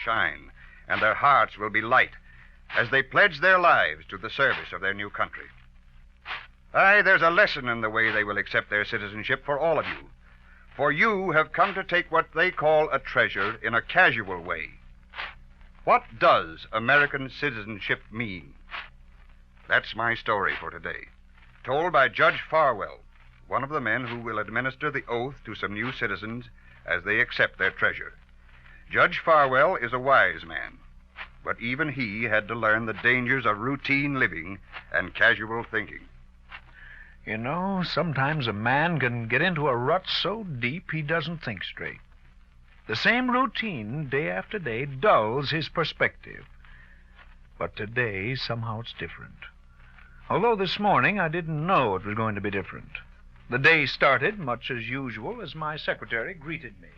shine, and their hearts will be light as they pledge their lives to the service of their new country. Aye, there's a lesson in the way they will accept their citizenship for all of you. For you have come to take what they call a treasure in a casual way. What does American citizenship mean? That's my story for today, told by Judge Farwell, one of the men who will administer the oath to some new citizens as they accept their treasure. Judge Farwell is a wise man, but even he had to learn the dangers of routine living and casual thinking. You know, sometimes a man can get into a rut so deep he doesn't think straight. The same routine, day after day, dulls his perspective. But today, somehow it's different. Although this morning I didn't know it was going to be different. The day started, much as usual, as my secretary greeted me.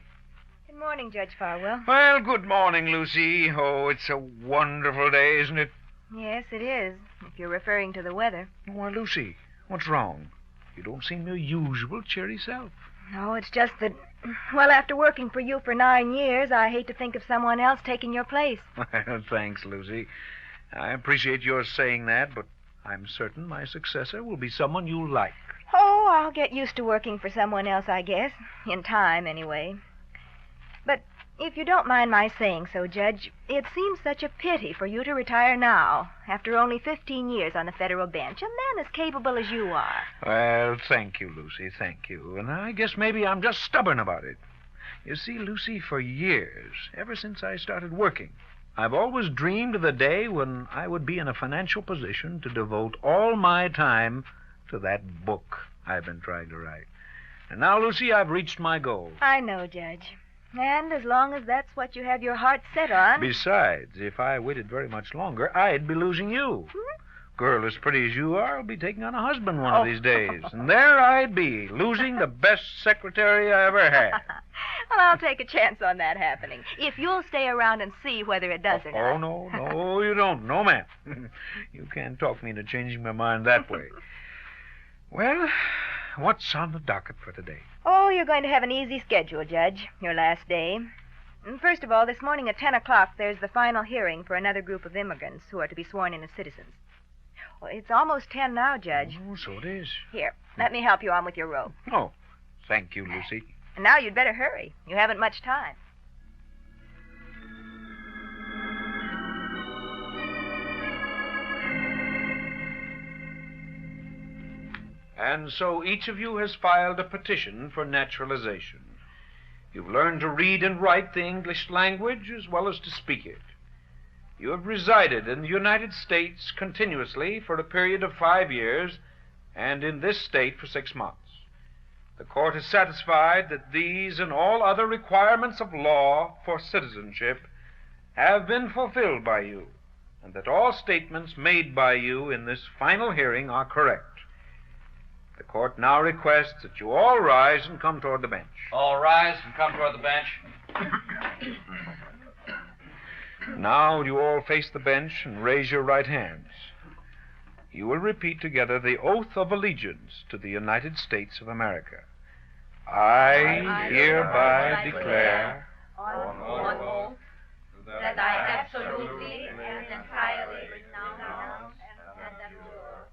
Good morning, Judge Farwell. Well, good morning, Lucy. Oh, it's a wonderful day, isn't it? Yes, it is, if you're referring to the weather. Why, Lucy, what's wrong? You don't seem your usual cheery self. No, it's just that, well, after working for you for 9 years, I hate to think of someone else taking your place. Thanks, Lucy. I appreciate your saying that, but I'm certain my successor will be someone you like. Oh, I'll get used to working for someone else, I guess. In time, anyway. But if you don't mind my saying so, Judge, it seems such a pity for you to retire now, after only 15 years on the federal bench. A man as capable as you are. Well, thank you, Lucy, thank you. And I guess maybe I'm just stubborn about it. You see, Lucy, for years, ever since I started working, I've always dreamed of the day when I would be in a financial position to devote all my time to that book I've been trying to write. And now, Lucy, I've reached my goal. I know, Judge. And as long as that's what you have your heart set on... Besides, if I waited very much longer, I'd be losing you. Girl as pretty as you are will be taking on a husband one of these days. And there I'd be, losing the best secretary I ever had. Well, I'll take a chance on that happening, if you'll stay around and see whether it does or not. Oh, no, you don't. No, ma'am. You can't talk me into changing my mind that way. Well, what's on the docket for today? Oh, you're going to have an easy schedule, Judge, your last day. First of all, this morning at 10 o'clock, there's the final hearing for another group of immigrants who are to be sworn in as citizens. Well, it's almost 10 now, Judge. Oh, so it is. Here, let me help you on with your robe. Oh, thank you, Lucy. And now you'd better hurry. You haven't much time. And so each of you has filed a petition for naturalization. You've learned to read and write the English language as well as to speak it. You have resided in the United States continuously for a period of 5 years, and in this state for 6 months. The court is satisfied that these and all other requirements of law for citizenship have been fulfilled by you, and that all statements made by you in this final hearing are correct. The court now requests that you all rise and come toward the bench. All rise and come toward the bench. Now you all face the bench and raise your right hands. You will repeat together the oath of allegiance to the United States of America. I hereby declare on oath that I absolutely and entirely renounce and abjure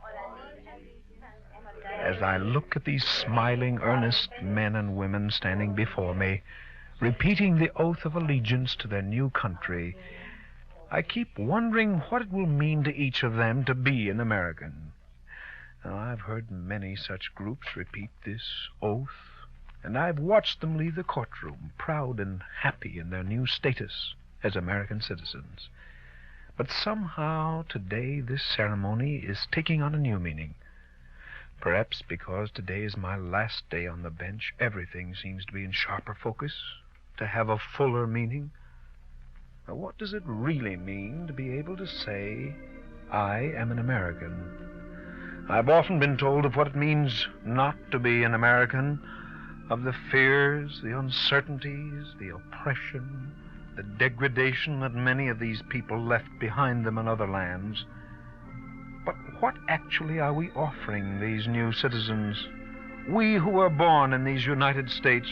all allegiance. as I look at these smiling, earnest men and women standing before me, repeating the oath of allegiance to their new country, I keep wondering what it will mean to each of them to be an American. Now, I've heard many such groups repeat this oath, and I've watched them leave the courtroom proud and happy in their new status as American citizens. But somehow today this ceremony is taking on a new meaning. Perhaps because today is my last day on the bench, everything seems to be in sharper focus, to have a fuller meaning. Now, what does it really mean to be able to say, I am an American? I've often been told of what it means not to be an American, of the fears, the uncertainties, the oppression, the degradation that many of these people left behind them in other lands. But what actually are we offering these new citizens? We who were born in these United States,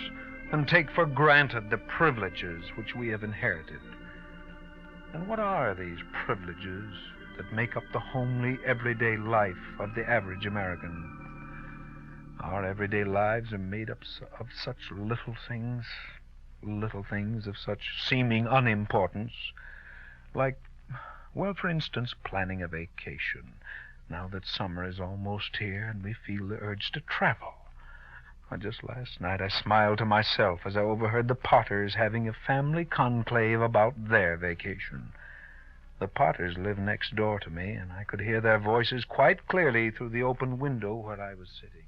and take for granted the privileges which we have inherited. And what are these privileges that make up the homely, everyday life of the average American? Our everyday lives are made up of such little things of such seeming unimportance, like, well, for instance, planning a vacation, now that summer is almost here and we feel the urge to travel. Just last night I smiled to myself as I overheard the Potters having a family conclave about their vacation. The Potters live next door to me, and I could hear their voices quite clearly through the open window where I was sitting.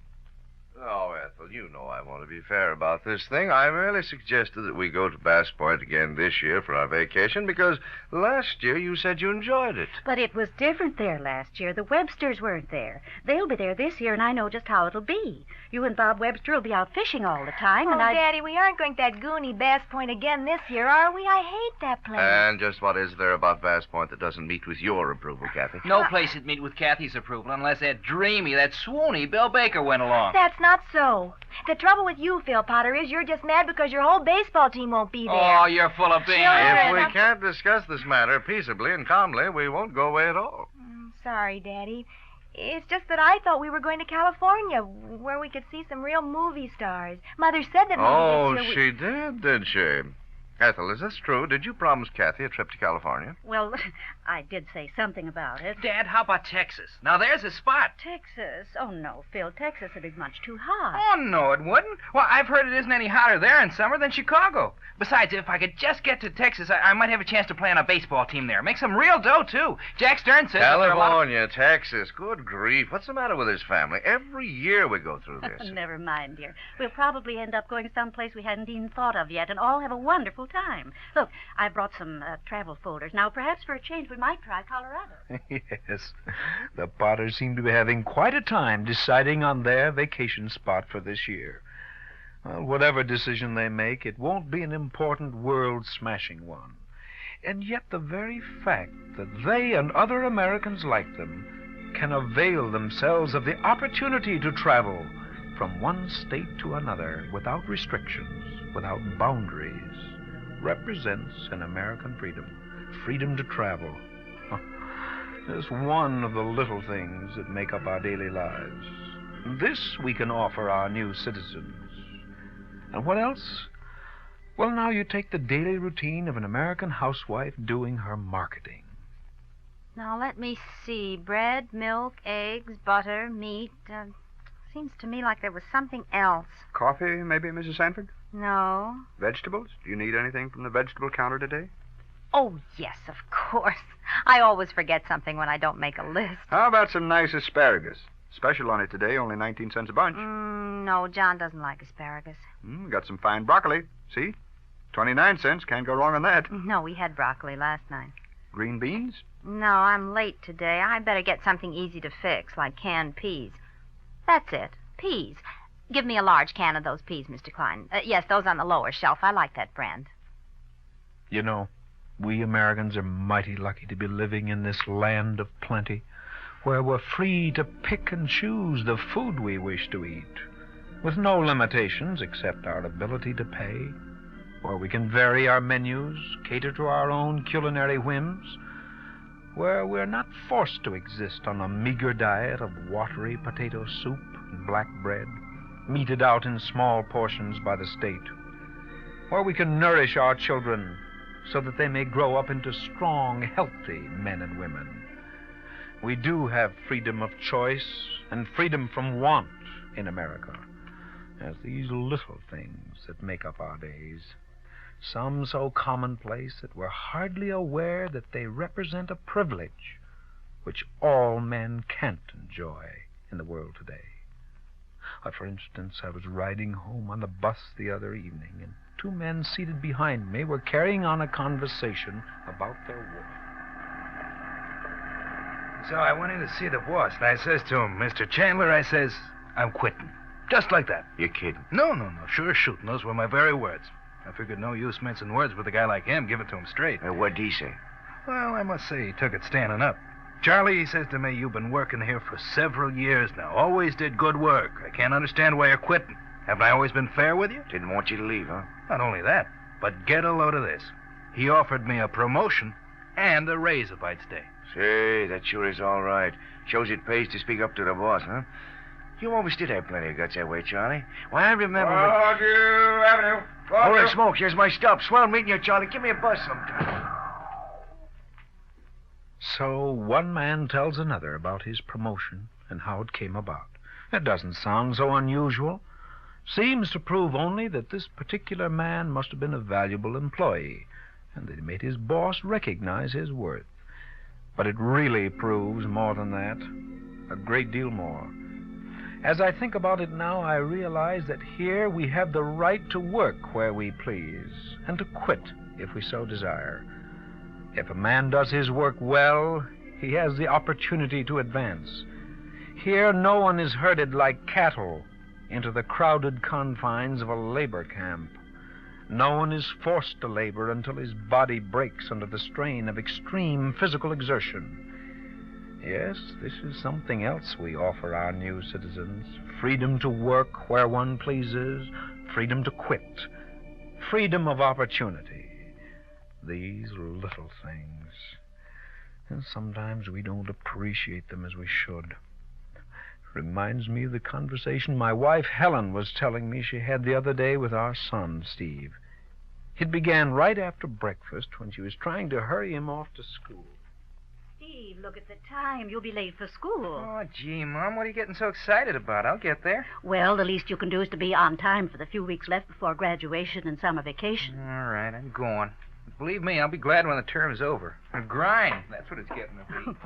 Oh, Ethel, you know I want to be fair about this thing. I merely suggested that we go to Bass Point again this year for our vacation because last year you said you enjoyed it. But it was different there last year. The Websters weren't there. They'll be there this year, and I know just how it'll be. You and Bob Webster will be out fishing all the time, Oh, and I... Daddy, we aren't going to that goony Bass Point again this year, are we? I hate that place. And just what is there about Bass Point that doesn't meet with your approval, Kathy? No place would meet with Kathy's approval unless that dreamy, that swoony Bill Baker went along. That's not so. The trouble with you, Phil Potter, is you're just mad because your whole baseball team won't be there. Oh, you're full of beans. If we can't discuss this matter peaceably and calmly, we won't go away at all. Sorry, Daddy. It's just that I thought we were going to California, where we could see some real movie stars. Mother said that Oh, maybe this year she did she? Ethel, is this true? Did you promise Kathy a trip to California? Well, I did say something about it. Dad, how about Texas? Now, there's a spot. Texas? Oh, no, Phil. Texas would be much too hot. Oh, no, it wouldn't. Well, I've heard it isn't any hotter there in summer than Chicago. Besides, if I could just get to Texas, I might have a chance to play on a baseball team there. Make some real dough, too. Jack Stern says that there are a lot of... California, Texas. Good grief. What's the matter with his family? Every year we go through this. Never mind, dear. We'll probably end up going someplace we hadn't even thought of yet and all have a wonderful time. Look, I brought some travel folders. Now, perhaps for a change, we might try Colorado. Yes. The Potters seem to be having quite a time deciding on their vacation spot for this year. Well, whatever decision they make, it won't be an important world-smashing one. And yet the very fact that they and other Americans like them can avail themselves of the opportunity to travel from one state to another without restrictions, without boundaries, represents an American freedom to travel. It's one of the little things that make up our daily lives. This we can offer our new citizens. And what else? Well, now you take the daily routine of an American housewife doing her marketing. Now, let me see. Bread, milk, eggs, butter, meat. Seems to me like there was something else. Coffee, maybe, Mrs. Sanford? No. Vegetables? Do you need anything from the vegetable counter today? Oh, yes, of course. I always forget something when I don't make a list. How about some nice asparagus? Special on it today, only 19 cents a bunch. No, John doesn't like asparagus. Got some fine broccoli. See? 29 cents. Can't go wrong on that. No, we had broccoli last night. Green beans? No, I'm late today. I better get something easy to fix, like canned peas. That's it. Peas. Give me a large can of those peas, Mr. Klein. Yes, those on the lower shelf. I like that brand. You know, we Americans are mighty lucky to be living in this land of plenty, where we're free to pick and choose the food we wish to eat, with no limitations except our ability to pay, where we can vary our menus, cater to our own culinary whims, where we're not forced to exist on a meager diet of watery potato soup and black bread, meted out in small portions by the state, where we can nourish our children so that they may grow up into strong, healthy men and women. We do have freedom of choice and freedom from want in America, as these little things that make up our days, some so commonplace that we're hardly aware that they represent a privilege which all men can't enjoy in the world today. For instance, I was riding home on the bus the other evening, and two men seated behind me were carrying on a conversation about their work. So I went in to see the boss, and I says to him, Mr. Chandler, I says, I'm quitting. Just like that. You're kidding. No. Sure shooting. Those were my very words. I figured no use mincing words with a guy like him. Give it to him straight. What'd he say? Well, I must say he took it standing up. Charlie, he says to me, you've been working here for several years now. Always did good work. I can't understand why you're quitting. Haven't I always been fair with you? Didn't want you to leave, huh? Not only that, but get a load of this. He offered me a promotion and a raise if I'd stay. Say, that sure is all right. Shows it pays to speak up to the boss, huh? You always did have plenty of guts that way, Charlie. Why, I remember... Broadview Avenue. Holy smokes, here's my stop. Swell meeting you, Charlie. Give me a buzz sometime. So one man tells another about his promotion and how it came about. It doesn't sound so unusual. Seems to prove only that this particular man must have been a valuable employee and that he made his boss recognize his worth. But it really proves more than that, a great deal more. As I think about it now, I realize that here we have the right to work where we please and to quit if we so desire. If a man does his work well, he has the opportunity to advance. Here no one is herded like cattle into the crowded confines of a labor camp. No one is forced to labor until his body breaks under the strain of extreme physical exertion. Yes, this is something else we offer our new citizens. Freedom to work where one pleases, freedom to quit, freedom of opportunity. These little things. And sometimes we don't appreciate them as we should. Reminds me of the conversation my wife Helen was telling me she had the other day with our son, Steve. It began right after breakfast when she was trying to hurry him off to school. Steve, look at the time. You'll be late for school. Oh, gee, Mom, what are you getting so excited about? I'll get there. Well, the least you can do is to be on time for the few weeks left before graduation and summer vacation. All right, I'm going. Believe me, I'll be glad when the term's over. A grind, that's what it's getting to be.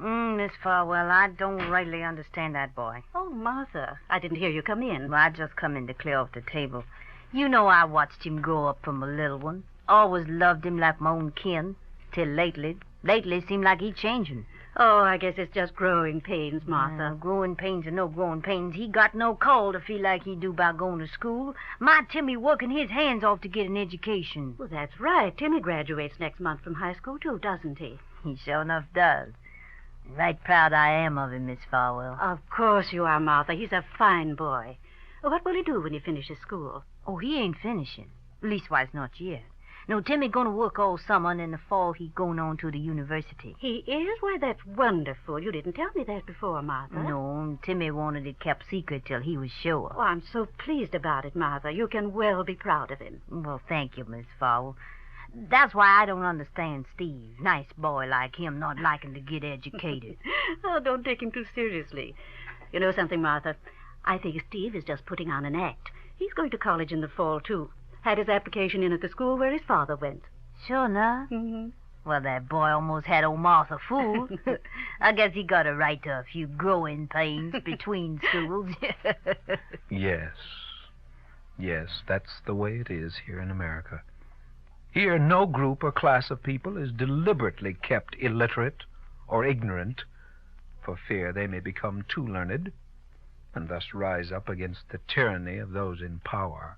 Miss Farwell, I don't rightly understand that boy. Oh, Martha, I didn't hear you come in. Well, I just come in to clear off the table. You know I watched him grow up from a little one. Always loved him like my own kin. Till lately it seemed like he changing. Oh, I guess it's just growing pains, Martha. Growing pains or no growing pains, he got no call to feel like he do about going to school. My Timmy working his hands off to get an education. Well, that's right. Timmy graduates next month from high school, too, doesn't he? He sure enough does. Right proud I am of him, Miss Farwell. Of course you are, Martha. He's a fine boy. What will he do when he finishes school? Oh, he ain't finishing. Leastwise, not yet. No, Timmy gonna work all summer, and in the fall he going on to the university. He is? Why, that's wonderful. You didn't tell me that before, Martha. No, Timmy wanted it kept secret till he was sure. Oh, I'm so pleased about it, Martha. You can well be proud of him. Well, thank you, Miss Farwell. That's why I don't understand Steve. Nice boy like him not liking to get educated. Oh, don't take him too seriously. You know something, Martha? I think Steve is just putting on an act. He's going to college in the fall, too. Had his application in at the school where his father went. Sure enough? Mm-hmm. Well, that boy almost had old Martha fooled. I guess he got a right to a few growing pains between schools. Yes, that's the way it is here in America. Here, no group or class of people is deliberately kept illiterate or ignorant for fear they may become too learned and thus rise up against the tyranny of those in power.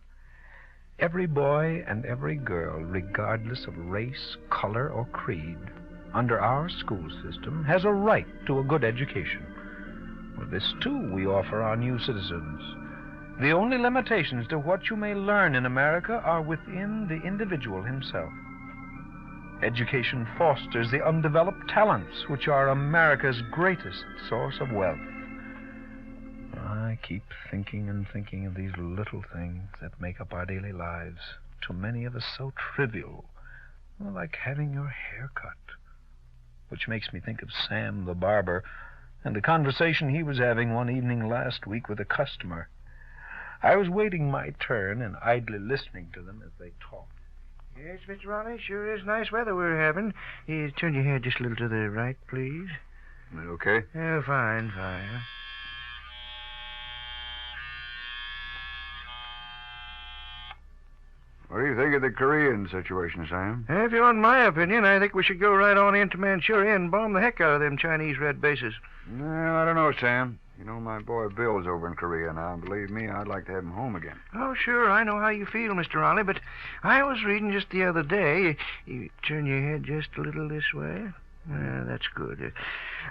Every boy and every girl, regardless of race, color, or creed, under our school system, has a right to a good education. Well, this, too, we offer our new citizens. The only limitations to what you may learn in America are within the individual himself. Education fosters the undeveloped talents, which are America's greatest source of wealth. I keep thinking and thinking of these little things that make up our daily lives, to many of us so trivial, like having your hair cut, which makes me think of Sam the barber and the conversation he was having one evening last week with a customer. I was waiting my turn and idly listening to them as they talked. Yes, Mr. Raleigh, sure is nice weather we're having. Turn your head just a little to the right, please. Okay. Oh, fine. What do you think of the Korean situation, Sam? If you want my opinion, I think we should go right on into Manchuria and bomb the heck out of them Chinese red bases. Well, I don't know, Sam. You know, my boy Bill's over in Korea now. Believe me, I'd like to have him home again. Oh, sure, I know how you feel, Mr. Raleigh, but I was reading just the other day. You turn your head just a little this way. Yeah, that's good.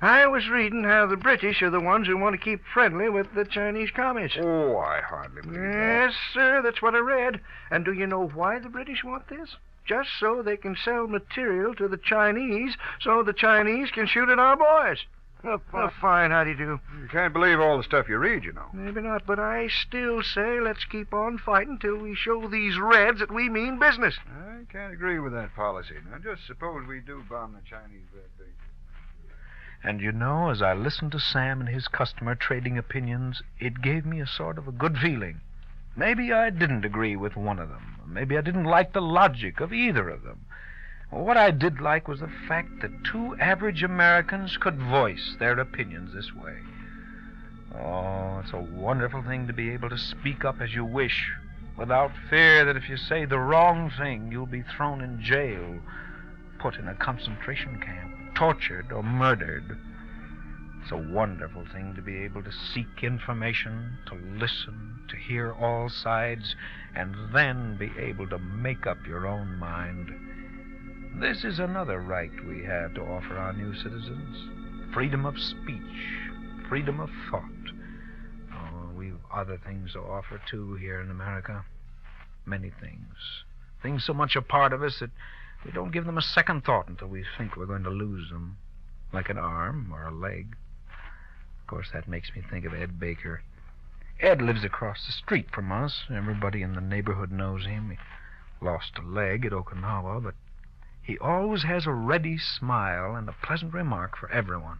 I was reading how the British are the ones who want to keep friendly with the Chinese communists. Oh, I hardly believe Yes, sir, that's what I read. And do you know why the British want this? Just so they can sell material to the Chinese so the Chinese can shoot at our boys. A fine howdy-do. You can't believe all the stuff you read, you know. Maybe not, but I still say let's keep on fighting till we show these Reds that we mean business. I can't agree with that policy. Now, just suppose we do bomb the Chinese red base. And you know, as I listened to Sam and his customer trading opinions, it gave me a sort of a good feeling. Maybe I didn't agree with one of them. Maybe I didn't like the logic of either of them. What I did like was the fact that two average Americans could voice their opinions this way. Oh, it's a wonderful thing to be able to speak up as you wish, without fear that if you say the wrong thing, you'll be thrown in jail, put in a concentration camp, tortured or murdered. It's a wonderful thing to be able to seek information, to listen, to hear all sides, and then be able to make up your own mind. This is another right we have to offer our new citizens. Freedom of speech, freedom of thought. Oh, we've other things to offer, too, here in America. Many things. Things so much a part of us that we don't give them a second thought until we think we're going to lose them. Like an arm or a leg. Of course, that makes me think of Ed Baker. Ed lives across the street from us. Everybody in the neighborhood knows him. He lost a leg at Okinawa, but he always has a ready smile and a pleasant remark for everyone.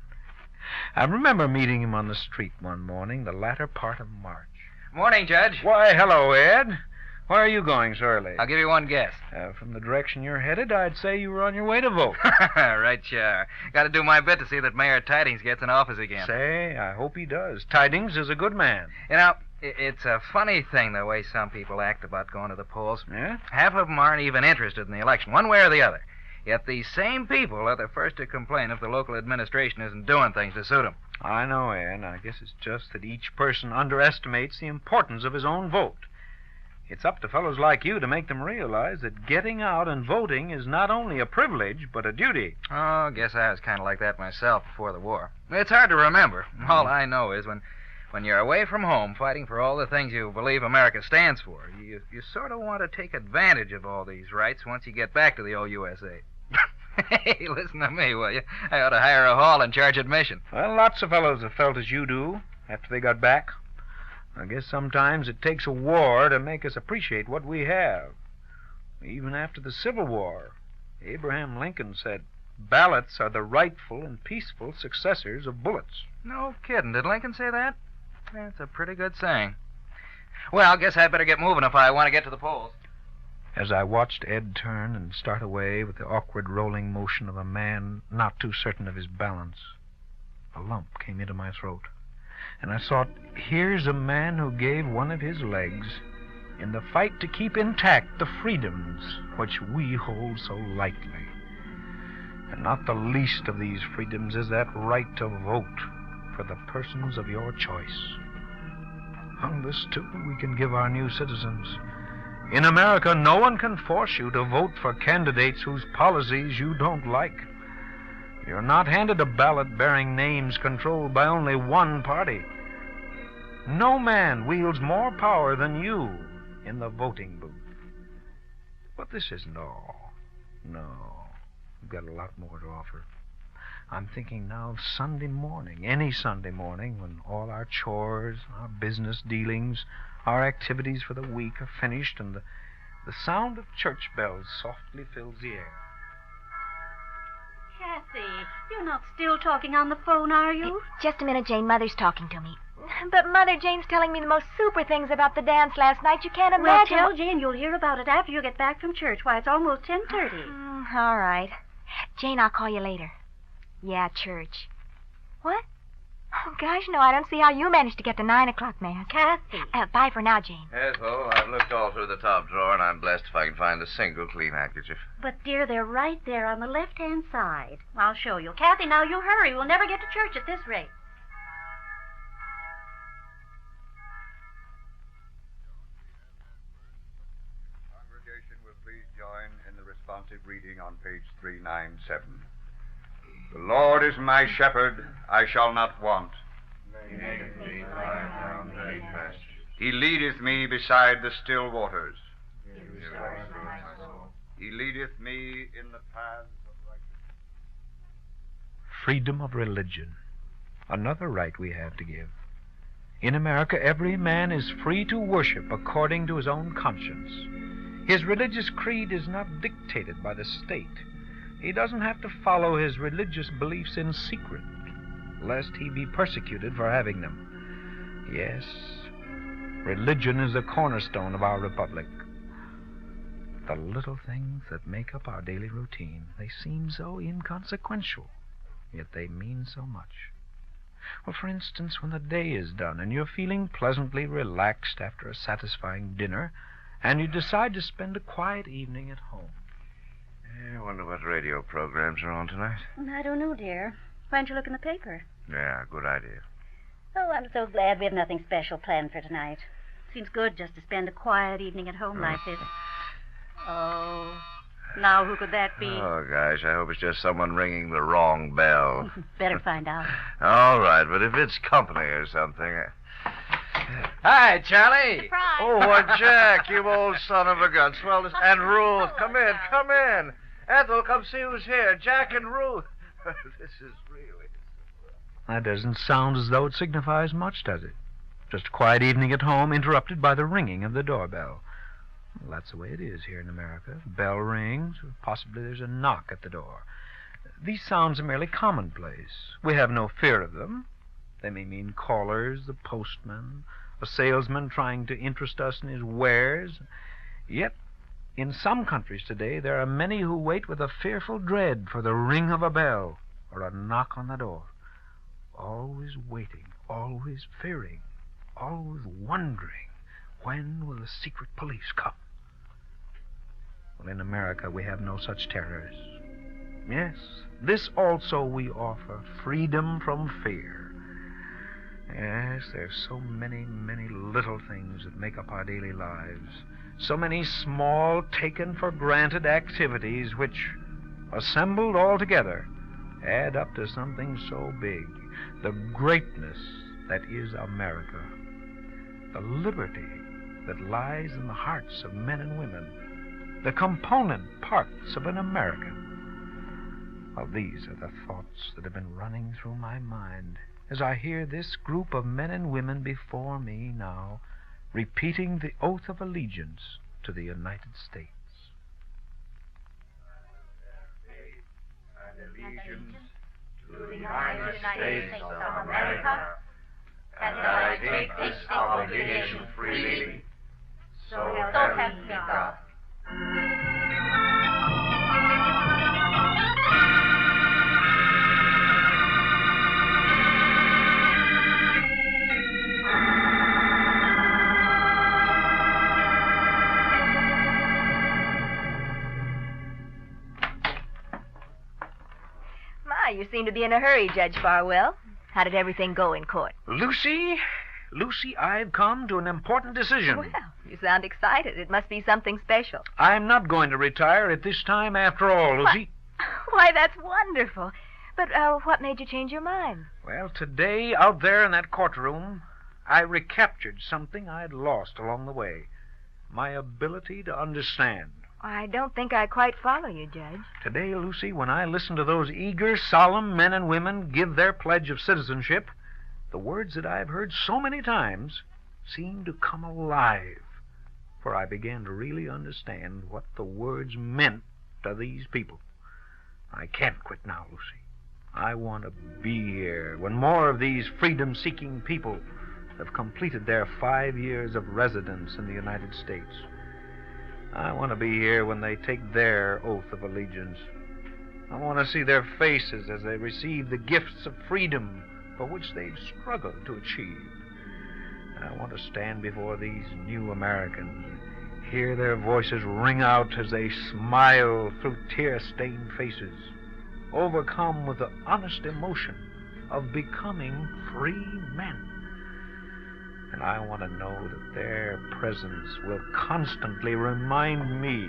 I remember meeting him on the street one morning, the latter part of March. Morning, Judge. Why, hello, Ed. Where are you going so early? I'll give you one guess. From the direction you're headed, I'd say you were on your way to vote. Right, sure. Got to do my bit to see that Mayor Tidings gets in office again. Say, I hope he does. Tidings is a good man. You know, it's a funny thing the way some people act about going to the polls. Yeah? Half of them aren't even interested in the election, one way or the other. Yet these same people are the first to complain if the local administration isn't doing things to suit them. I know, Ed. I guess it's just that each person underestimates the importance of his own vote. It's up to fellows like you to make them realize that getting out and voting is not only a privilege, but a duty. Oh, I guess I was kind of like that myself before the war. It's hard to remember. All I know is when you're away from home fighting for all the things you believe America stands for, you sort of want to take advantage of all these rights once you get back to the old USA. Hey, listen to me, will you? I ought to hire a hall and charge admission. Well, lots of fellows have felt as you do after they got back. I guess sometimes it takes a war to make us appreciate what we have. Even after the Civil War, Abraham Lincoln said, ballots are the rightful and peaceful successors of bullets. No kidding. Did Lincoln say that? That's a pretty good saying. Well, I guess I'd better get moving if I want to get to the polls. As I watched Ed turn and start away with the awkward rolling motion of a man not too certain of his balance, a lump came into my throat. And I thought, here's a man who gave one of his legs in the fight to keep intact the freedoms which we hold so lightly. And not the least of these freedoms is that right to vote for the persons of your choice. On this, too, we can give our new citizens. In America, no one can force you to vote for candidates whose policies you don't like. You're not handed a ballot bearing names controlled by only one party. No man wields more power than you in the voting booth. But this isn't all. No, we've got a lot more to offer. I'm thinking now of Sunday morning, any Sunday morning, when all our chores, our business dealings, our activities for the week are finished, and the sound of church bells softly fills the air. Kathy, you're not still talking on the phone, are you? Just a minute, Jane. Mother's talking to me. But, Mother, Jane's telling me the most super things about the dance last night. You can't Well, imagine. tell Jane you'll hear about it after you get back from church. Why, it's almost 10:30. All right. Jane, I'll call you later. Yeah, church. What? Oh, gosh, no, I don't see how you managed to get to 9 o'clock, Mass. Kathy. Bye for now, Jane. Yes, well, I've looked all through the top drawer, and I'm blessed if I can find a single clean handkerchief. But, dear, they're right there on the left-hand side. I'll show you. Kathy, now you hurry. We'll never get to church at this rate. Congregation will please join in the responsive reading on page 397. The Lord is my shepherd, I shall not want. He maketh me lie down in green pastures. He leadeth me beside the still waters. He restoreth my soul. He leadeth me in the paths of righteousness. Freedom of religion. Another right we have to give. In America, every man is free to worship according to his own conscience. His religious creed is not dictated by the state. He doesn't have to follow his religious beliefs in secret, lest he be persecuted for having them. Yes, religion is the cornerstone of our republic. The little things that make up our daily routine, they seem so inconsequential, yet they mean so much. Well, for instance, when the day is done and you're feeling pleasantly relaxed after a satisfying dinner, and you decide to spend a quiet evening at home. I wonder what radio programs are on tonight. I don't know, dear. Why don't you look in the paper? Yeah, good idea. Oh, I'm so glad we have nothing special planned for tonight. Seems good just to spend a quiet evening at home like this. Oh, now who could that be? Oh, gosh, I hope it's just someone ringing the wrong bell. Better find out. All right, but if it's company or something... Hi, Charlie. Surprise. Oh, why, Jack, you old son of a gun. Swell this... And Ruth, come in, come in. Ethel, come see who's here. Jack and Ruth. This is really... That doesn't sound as though it signifies much, does it? Just a quiet evening at home, interrupted by the ringing of the doorbell. Well, that's the way it is here in America. Bell rings, or possibly there's a knock at the door. These sounds are merely commonplace. We have no fear of them. They may mean callers, the postman, a salesman trying to interest us in his wares. Yet, in some countries today, there are many who wait with a fearful dread for the ring of a bell or a knock on the door. Always waiting, always fearing, always wondering, when will the secret police come? Well, in America, we have no such terrors. Yes, this also we offer, freedom from fear. Yes, there's so many, many little things that make up our daily lives. So many small, taken-for-granted activities which, assembled all together, add up to something so big. The greatness that is America. The liberty that lies in the hearts of men and women. The component parts of an American. Well, these are the thoughts that have been running through my mind as I hear this group of men and women before me now repeating the oath of allegiance to the United States. And allegiance to the United States of America, and that I take this obligation freely, so help me God. You seem to be in a hurry, Judge Farwell. How did everything go in court? Lucy, I've come to an important decision. Well, you sound excited. It must be something special. I'm not going to retire at this time after all, Lucy. Why, that's wonderful. But what made you change your mind? Well, today, out there in that courtroom, I recaptured something I'd lost along the way. My ability to understand. I don't think I quite follow you, Judge. Today, Lucy, when I listen to those eager, solemn men and women give their pledge of citizenship, the words that I've heard so many times seem to come alive. For I began to really understand what the words meant to these people. I can't quit now, Lucy. I want to be here when more of these freedom-seeking people have completed their 5 years of residence in the United States. I want to be here when they take their oath of allegiance. I want to see their faces as they receive the gifts of freedom for which they've struggled to achieve. I want to stand before these new Americans and hear their voices ring out as they smile through tear-stained faces, overcome with the honest emotion of becoming free men. And I want to know that their presence will constantly remind me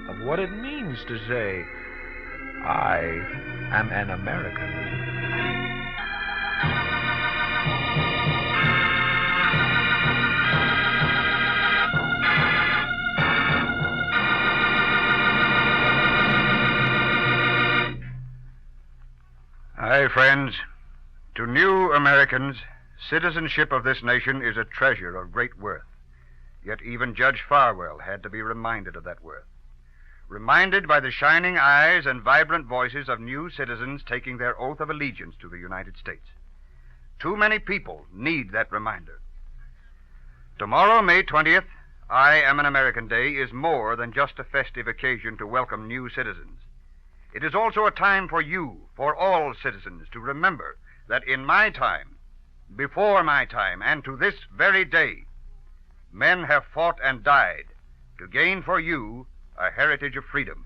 of what it means to say, I am an American. Aye, friends, to new Americans, citizenship of this nation is a treasure of great worth. Yet even Judge Farwell had to be reminded of that worth. Reminded by the shining eyes and vibrant voices of new citizens taking their oath of allegiance to the United States. Too many people need that reminder. Tomorrow, May 20th, I Am an American Day, is more than just a festive occasion to welcome new citizens. It is also a time for you, for all citizens, to remember that in my time, before my time, and to this very day, men have fought and died to gain for you a heritage of freedom.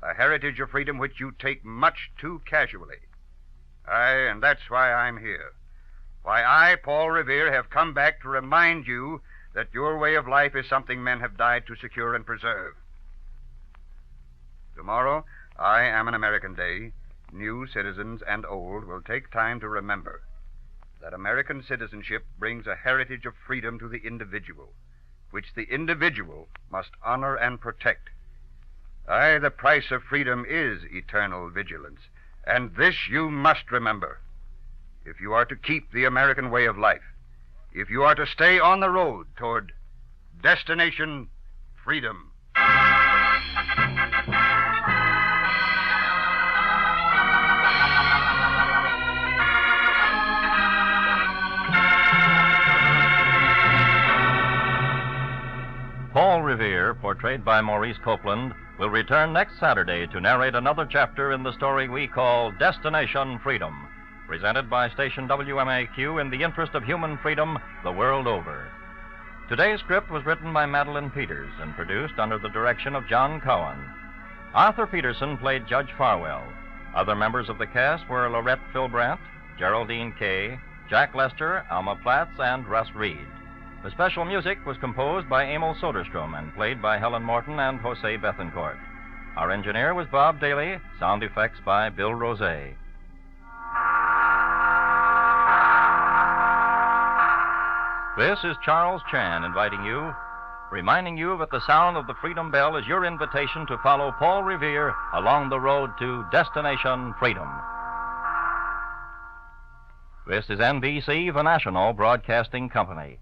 A heritage of freedom which you take much too casually. Aye, and that's why I'm here. Why I, Paul Revere, have come back to remind you that your way of life is something men have died to secure and preserve. Tomorrow, I Am an American Day, new citizens and old will take time to remember that American citizenship brings a heritage of freedom to the individual, which the individual must honor and protect. Aye, the price of freedom is eternal vigilance, and this you must remember. If you are to keep the American way of life, if you are to stay on the road toward destination freedom. Paul Revere, portrayed by Maurice Copeland, will return next Saturday to narrate another chapter in the story we call Destination Freedom, presented by station WMAQ in the interest of human freedom the world over. Today's script was written by Madeline Peters and produced under the direction of John Cowan. Arthur Peterson played Judge Farwell. Other members of the cast were Lorette Philbrandt, Geraldine Kay, Jack Lester, Alma Platts, and Russ Reed. The special music was composed by Emil Soderstrom and played by Helen Morton and Jose Bethencourt. Our engineer was Bob Daly, sound effects by Bill Rosé. This is Charles Chan reminding you that the sound of the Freedom Bell is your invitation to follow Paul Revere along the road to Destination Freedom. This is NBC, the national broadcasting company.